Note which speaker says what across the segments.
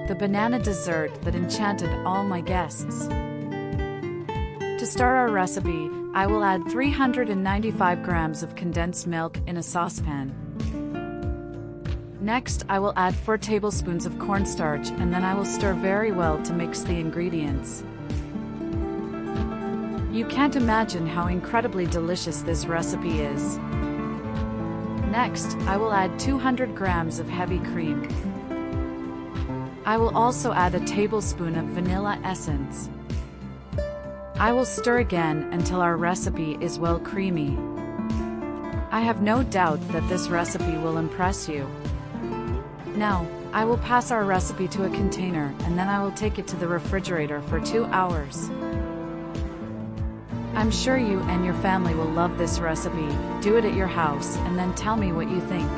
Speaker 1: the banana dessert that enchanted all my guests. To start our recipe, I will add 395 grams of condensed milk in a saucepan. Next, I will add 4 tablespoons of cornstarch, and then I will stir very well to mix the ingredients. You can't imagine how incredibly delicious this recipe is. Next, I will add 200 grams of heavy cream. I will also add a tablespoon of vanilla essence. I will stir again until our recipe is well creamy. I have no doubt that this recipe will impress you. Now, I will pass our recipe to a container, and then I will take it to the refrigerator for 2 hours. I'm sure you and your family will love this recipe. Do it at your house and then tell me what you think.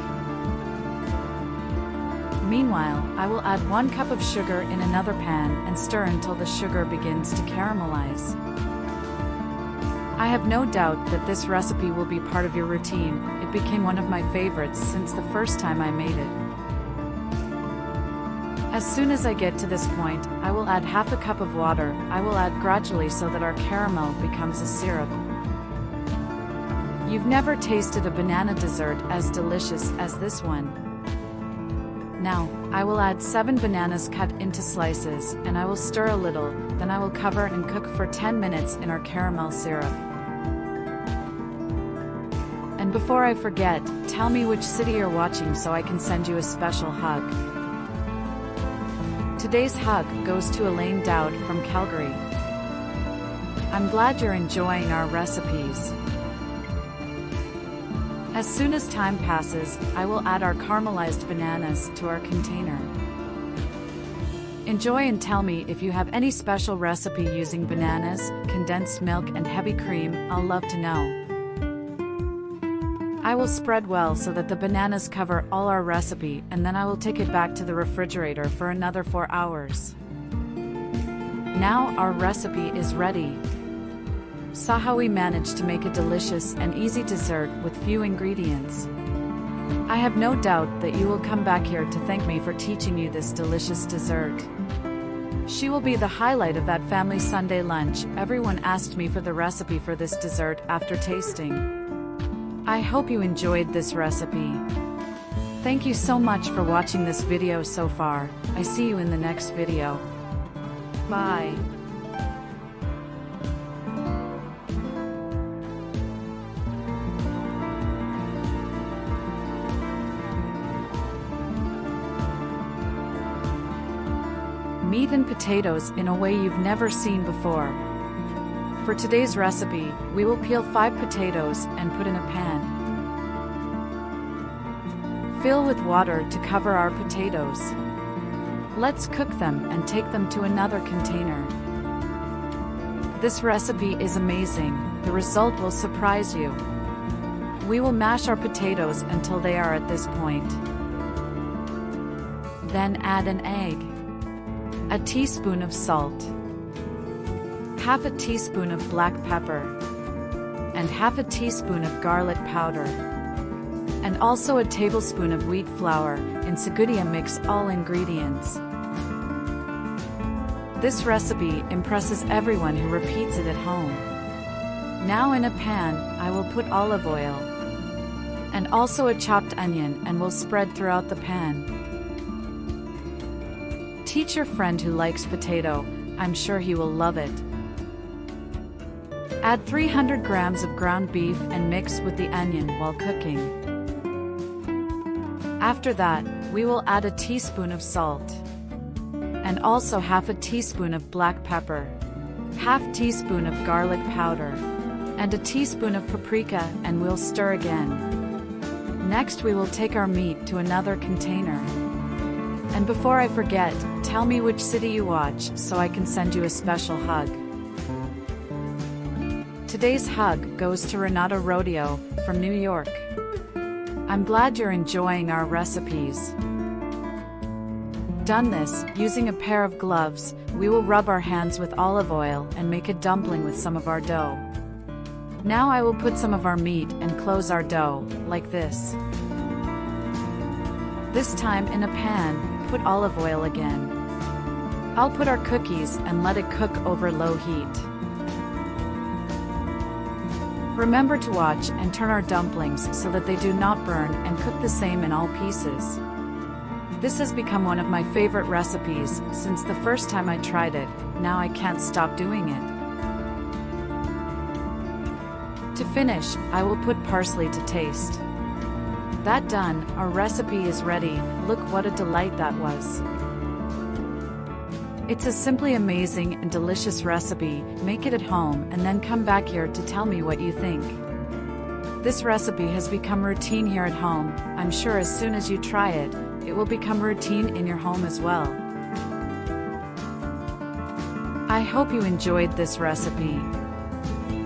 Speaker 1: Meanwhile, I will add 1 cup of sugar in another pan and stir until the sugar begins to caramelize. I have no doubt that this recipe will be part of your routine. It became one of my favorites since the first time I made it. As soon as I get to this point, I will add half a cup of water. I will add gradually so that our caramel becomes a syrup. You've never tasted a banana dessert as delicious as this one. Now, I will add 7 bananas cut into slices, and I will stir a little, then I will cover and cook for 10 minutes in our caramel syrup. And before I forget, tell me which city you're watching so I can send you a special hug. Today's hug goes to Elaine Dowd from Calgary. I'm glad you're enjoying our recipes. As soon as time passes, I will add our caramelized bananas to our container. Enjoy and tell me if you have any special recipe using bananas, condensed milk and heavy cream. I'll love to know. I will spread well so that the bananas cover all our recipe, and then I will take it back to the refrigerator for another 4 hours. Now our recipe is ready. Saw how we managed to make a delicious and easy dessert with few ingredients. I have no doubt that you will come back here to thank me for teaching you this delicious dessert. She will be the highlight of that family Sunday lunch. Everyone asked me for the recipe for this dessert after tasting. I hope you enjoyed this recipe. Thank you so much for watching this video so far. I see you in the next video. Bye. Meat and potatoes in a way you've never seen before. For today's recipe, we will peel 5 potatoes and put in a pan. Fill with water to cover our potatoes. Let's cook them and take them to another container. This recipe is amazing. The result will surprise you. We will mash our potatoes until they are at this point. Then add an egg, a teaspoon of salt, half a teaspoon of black pepper, and half a teaspoon of garlic powder, and also a tablespoon of wheat flour. In Segudia, mix all ingredients. This recipe impresses everyone who repeats it at home. Now in a pan, I will put olive oil, and also a chopped onion, and will spread throughout the pan. Teach your friend who likes potato. I'm sure he will love it. Add 300 grams of ground beef and mix with the onion while cooking. After that, we will add a teaspoon of salt, and also half a teaspoon of black pepper, half teaspoon of garlic powder, and a teaspoon of paprika, and we'll stir again. Next we will take our meat to another container. And before I forget, tell me which city you watch so I can send you a special hug. Today's hug goes to Renata Rodeo from New York. I'm glad you're enjoying our recipes. Done this, using a pair of gloves, we will rub our hands with olive oil and make a dumpling with some of our dough. Now I will put some of our meat and close our dough, like this. This time in a pan, put olive oil again. I'll put our cookies and let it cook over low heat. Remember to watch and turn our dumplings so that they do not burn and cook the same in all pieces. This has become one of my favorite recipes since the first time I tried it. Now I can't stop doing it. To finish, I will put parsley to taste. That done, our recipe is ready. Look what a delight that was. It's a simply amazing and delicious recipe. Make it at home and then come back here to tell me what you think. This recipe has become routine here at home. I'm sure as soon as you try it, it will become routine in your home as well. I hope you enjoyed this recipe.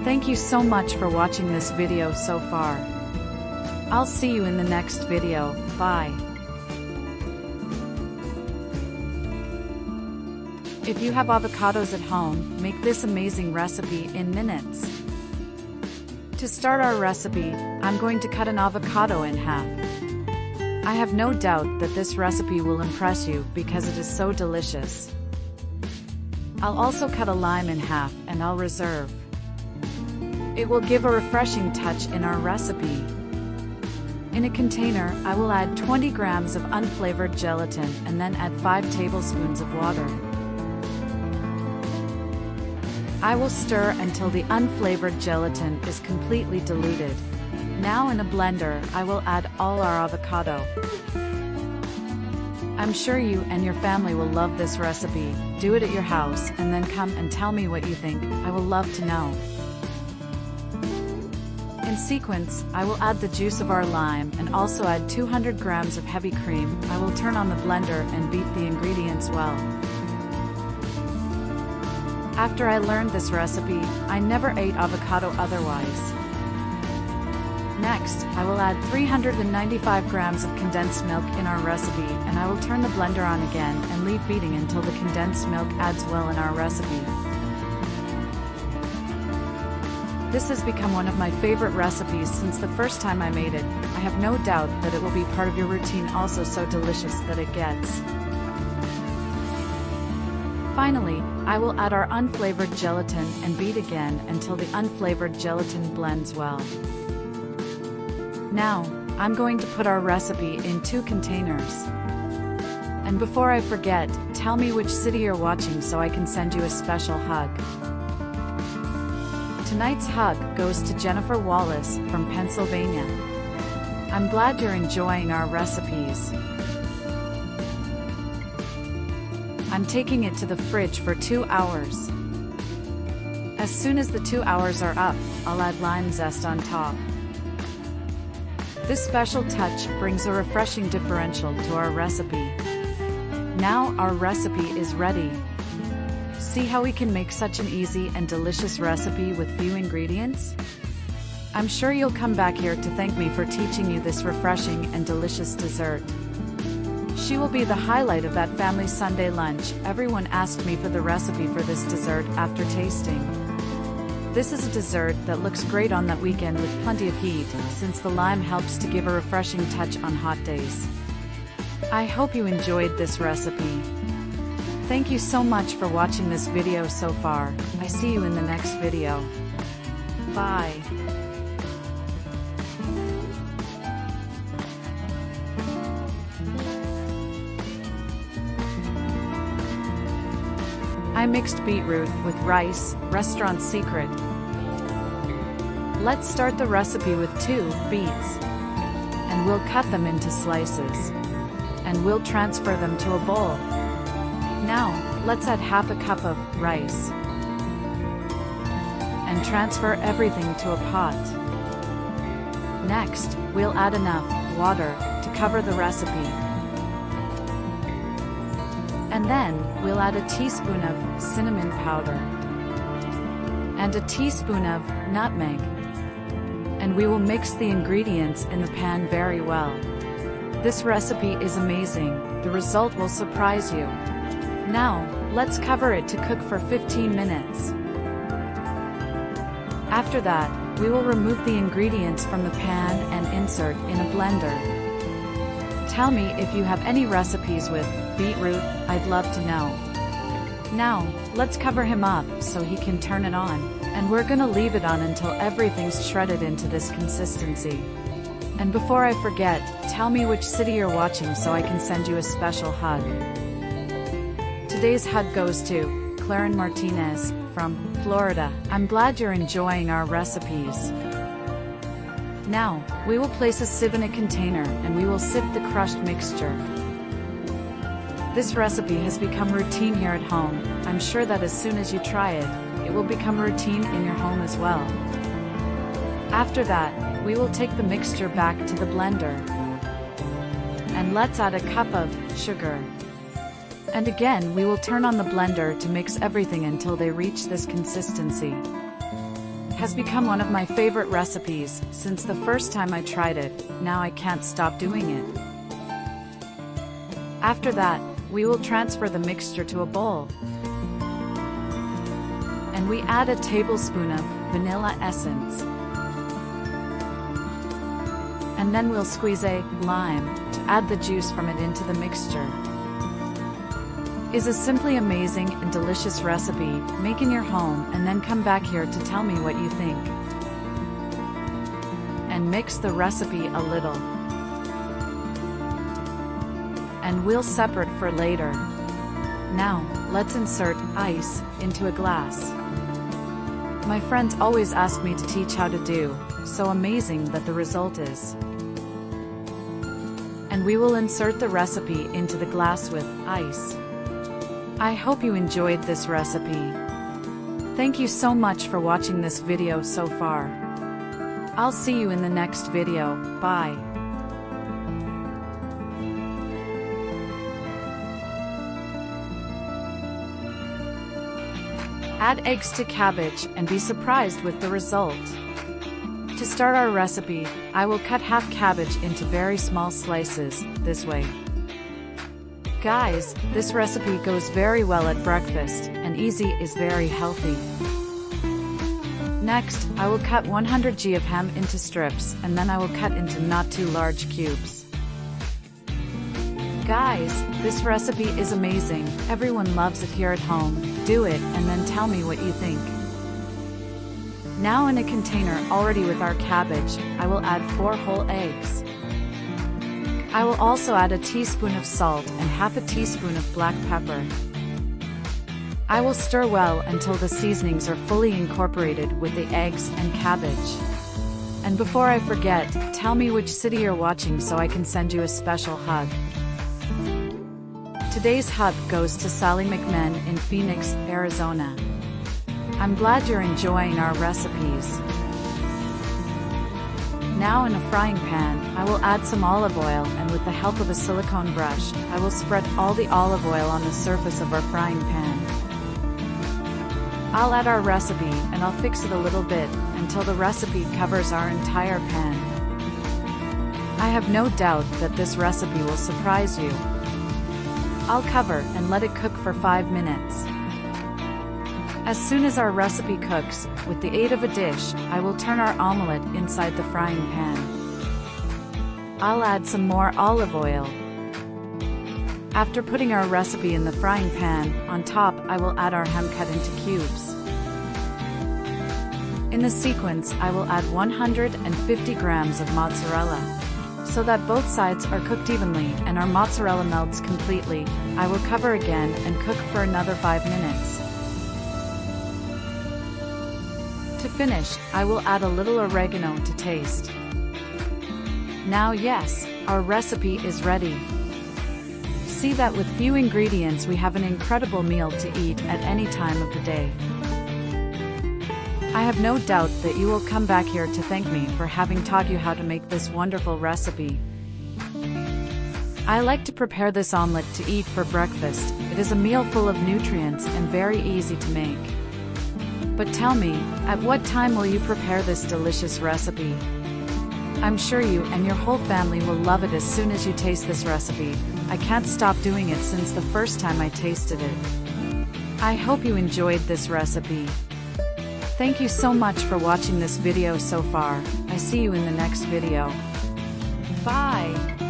Speaker 1: Thank you so much for watching this video so far. I'll see you in the next video. Bye. If you have avocados at home, make this amazing recipe in minutes. To start our recipe, I'm going to cut an avocado in half. I have no doubt that this recipe will impress you because it is so delicious. I'll also cut a lime in half and I'll reserve. It will give a refreshing touch in our recipe. In a container, I will add 20 grams of unflavored gelatin and then add 5 tablespoons of water. I will stir until the unflavored gelatin is completely diluted. Now in a blender, I will add all our avocado. I'm sure you and your family will love this recipe. Do it at your house and then come and tell me what you think. I will love to know. In sequence, I will add the juice of our lime and also add 200 grams of heavy cream. I will turn on the blender and beat the ingredients well. After I learned this recipe, I never ate avocado otherwise. Next, I will add 395 grams of condensed milk in our recipe and I will turn the blender on again and leave beating until the condensed milk adds well in our recipe. This has become one of my favorite recipes since the first time I made it. I have no doubt that it will be part of your routine, also so delicious that it gets. Finally, I will add our unflavored gelatin and beat again until the unflavored gelatin blends well. Now, I'm going to put our recipe in 2 containers. And before I forget, tell me which city you're watching so I can send you a special hug. Tonight's hug goes to Jennifer Wallace from Pennsylvania. I'm glad you're enjoying our recipes. I'm taking it to the fridge for 2 hours. As soon as the 2 hours are up, I'll add lime zest on top. This special touch brings a refreshing differential to our recipe. Now our recipe is ready. See how we can make such an easy and delicious recipe with few ingredients? I'm sure you'll come back here to thank me for teaching you this refreshing and delicious dessert. She will be the highlight of that family Sunday lunch. Everyone asked me for the recipe for this dessert after tasting. This is a dessert that looks great on that weekend with plenty of heat, since the lime helps to give a refreshing touch on hot days. I hope you enjoyed this recipe. Thank you so much for watching this video so far. I see you in the next video. Bye. I mixed beetroot with rice, restaurant secret. Let's start the recipe with 2 beets. And we'll cut them into slices. And we'll transfer them to a bowl. Now, let's add half a cup of rice. And transfer everything to a pot. Next, we'll add enough water to cover the recipe. And then, we'll add a teaspoon of cinnamon powder. And a teaspoon of nutmeg. And we will mix the ingredients in the pan very well. This recipe is amazing. The result will surprise you. Now, let's cover it to cook for 15 minutes. After that, we will remove the ingredients from the pan and insert in a blender. Tell me if you have any recipes with beetroot, I'd love to know. Now, let's cover him up so he can turn it on, and we're gonna leave it on until everything's shredded into this consistency. And before I forget, tell me which city you're watching so I can send you a special hug. Today's hug goes to Claren Martinez from Florida. I'm glad you're enjoying our recipes. Now, we will place a sieve in a container and we will sift the crushed mixture. This recipe has become routine here at home. I'm sure that as soon as you try it, it will become routine in your home as well. After that, we will take the mixture back to the blender. And let's add a cup of sugar. And again, we will turn on the blender to mix everything until they reach this consistency. It has become one of my favorite recipes since the first time I tried it. Now I can't stop doing it. After that, we will transfer the mixture to a bowl. And we add a tablespoon of vanilla essence. And then we'll squeeze a lime to add the juice from it into the mixture. It's a simply amazing and delicious recipe. Make in your home and then come back here to tell me what you think. And mix the recipe a little. And we'll separate for later. Now, let's insert ice into a glass. My friends always ask me to teach how to do, so amazing that the result is. And we will insert the recipe into the glass with ice. I hope you enjoyed this recipe. Thank you so much for watching this video so far. I'll see you in the next video. Bye. Add eggs to cabbage and be surprised with the result. To start our recipe, I will cut half cabbage into very small slices, this way. Guys, this recipe goes very well at breakfast, and easy is very healthy. Next, I will cut 100 g of ham into strips, and then I will cut into not too large cubes. Guys, this recipe is amazing. Everyone loves it here at home. Do it and then tell me what you think. Now in a container already with our cabbage, I will add 4 whole eggs. I will also add a teaspoon of salt and half a teaspoon of black pepper. I will stir well until the seasonings are fully incorporated with the eggs and cabbage. And before I forget, tell me which city you're watching so I can send you a special hug. Today's hug goes to Sally McMahon in Phoenix, Arizona. I'm glad you're enjoying our recipes. Now in a frying pan, I will add some olive oil and with the help of a silicone brush, I will spread all the olive oil on the surface of our frying pan. I'll add our recipe and I'll fix it a little bit until the recipe covers our entire pan. I have no doubt that this recipe will surprise you. I'll cover and let it cook for 5 minutes. As soon as our recipe cooks, with the aid of a dish, I will turn our omelette inside the frying pan. I'll add some more olive oil. After putting our recipe in the frying pan, on top I will add our ham cut into cubes. In the sequence, I will add 150 grams of mozzarella. So that both sides are cooked evenly and our mozzarella melts completely, I will cover again and cook for another 5 minutes. To finish, I will add a little oregano to taste. Now yes, our recipe is ready. See that with few ingredients we have an incredible meal to eat at any time of the day. I have no doubt that you will come back here to thank me for having taught you how to make this wonderful recipe. I like to prepare this omelette to eat for breakfast. It is a meal full of nutrients and very easy to make. But tell me, at what time will you prepare this delicious recipe? I'm sure you and your whole family will love it as soon as you taste this recipe. I can't stop doing it since the first time I tasted it. I hope you enjoyed this recipe. Thank you so much for watching this video so far. I see you in the next video. Bye!